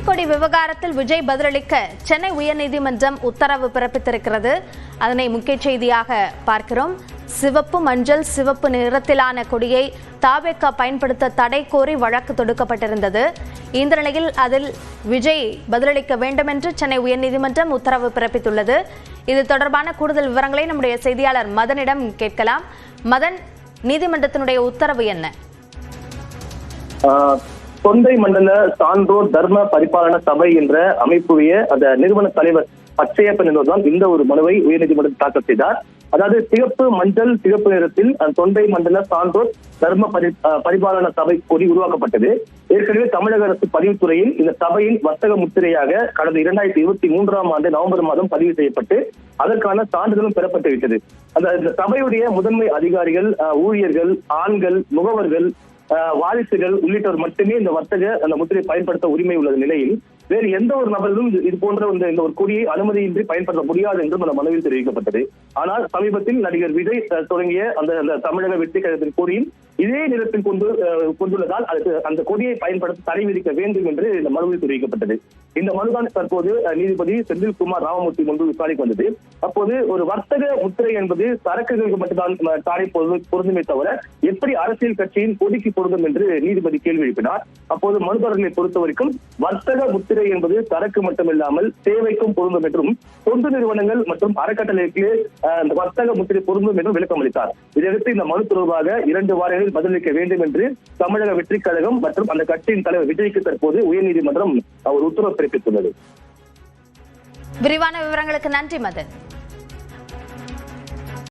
கொடி விவகாரத்தில் விஜய் பதிலளிக்க சென்னை உயர்நீதிமன்றம் உத்தரவு பிறப்பித்திருக்கிறது. அதனை முக்கிய செய்தியாக பார்க்கிறோம். சிவப்பு, மஞ்சள், சிவப்பு நிறத்திலான கொடியை தாவேகா பயன்படுத்த தடை கோரி வழக்கு தொடுக்கப்பட்டிருந்தது. இந்த நிலையில் அதில் விஜய் பதிலளிக்க வேண்டும் என்று சென்னை உயர்நீதிமன்றம் உத்தரவு பிறப்பித்துள்ளது. இது தொடர்பான கூடுதல் விவரங்களை நம்முடைய செய்தியாளர் மதனிடம் கேட்கலாம். மதன், நீதிமன்றத்தினுடைய உத்தரவு என்ன? தொண்டை மண்டல சான்றோர் தர்ம பரிபாலன சபை என்ற அமைப்புடைய அந்த நிறுவன தலைவர் பச்சையப்பன் என்பதுதான் இந்த ஒரு மனுவை உயர்நீதிமன்றம் தாக்கல் செய்தார். அதாவது சிவப்பு, மஞ்சள், சிவப்பு நிறத்தில் தொண்டை மண்டல சான்றோர் தர்ம பரிபாலன சபை கொடி உருவாக்கப்பட்டது. ஏற்கனவே தமிழக அரசு பதிவுத்துறையில் இந்த சபையின் வர்த்தக முத்திரையாக கடந்த 2023 நவம்பர் மாதம் பதிவு செய்யப்பட்டு அதற்கான சான்றிதழும் பெறப்பட்டு விட்டது. அந்த சபையுடைய முதன்மை அதிகாரிகள், ஊழியர்கள், ஆண்கள், முகவர்கள், வாரிசுகள் உள்ளிட்டோர் மட்டுமே இந்த வர்த்தக அந்த முத்திரையை பயன்படுத்த உரிமை உள்ள நிலையில் வேறு எந்த ஒரு நபர்களும் இது போன்ற இந்த ஒரு கொடியை அனுமதியின்றி பயன்படுத்த முடியாது என்றும் அந்த மனுவில் தெரிவிக்கப்பட்டது. ஆனால் சமீபத்தில் நடிகர் விஜய் தொடங்கிய அந்த தமிழக வெற்றி கழகத்தின் கொடியில் இதே நிறத்தில் கொண்டுள்ளதால் அந்த கொடியை பயன்படுத்த தடை விதிக்க வேண்டும் என்று இந்த மனுவில் தெரிவிக்கப்பட்டது. இந்த மனுதான் தற்போது நீதிபதி செந்தில்குமார் ராமமூர்த்தி முன்பு விசாரிக்க வந்தது. அப்போது ஒரு வர்த்தக முத்திரை என்பது சரக்குகளுக்கு மட்டும்தான் தானே பொருந்துமே தவிர எப்படி அரசியல் கட்சியின் கொடிக்கு பொருந்தும் என்று நீதிபதி கேள்வி எழுப்பினார். அப்போது மனுதாரர்களை பொறுத்தவரைக்கும் வர்த்தக முத்திரை என்பது சரக்கு மட்டுமில்லாமல் சேவைக்கும் பொருந்தும் என்றும் தொண்டு நிறுவனங்கள் மற்றும் அறக்கட்டளைக்கு அந்த வர்த்தக முத்திரை பொருந்தும் என்றும் விளக்கம் அளித்தார். இதையடுத்து இந்த மனு தொடர்பாக 2 வாரங்களில் பதிலளிக்க வேண்டும் என்று தமிழக வெற்றி கழகம் மற்றும் அந்த கட்சியின் தலைவர் விஜய்க்கு தற்போது உயர்நீதிமன்றம் ஒரு உத்தரவு பிறப்பித்துள்ளது. விரிவான விவரங்களுக்கு நன்றி மதன்.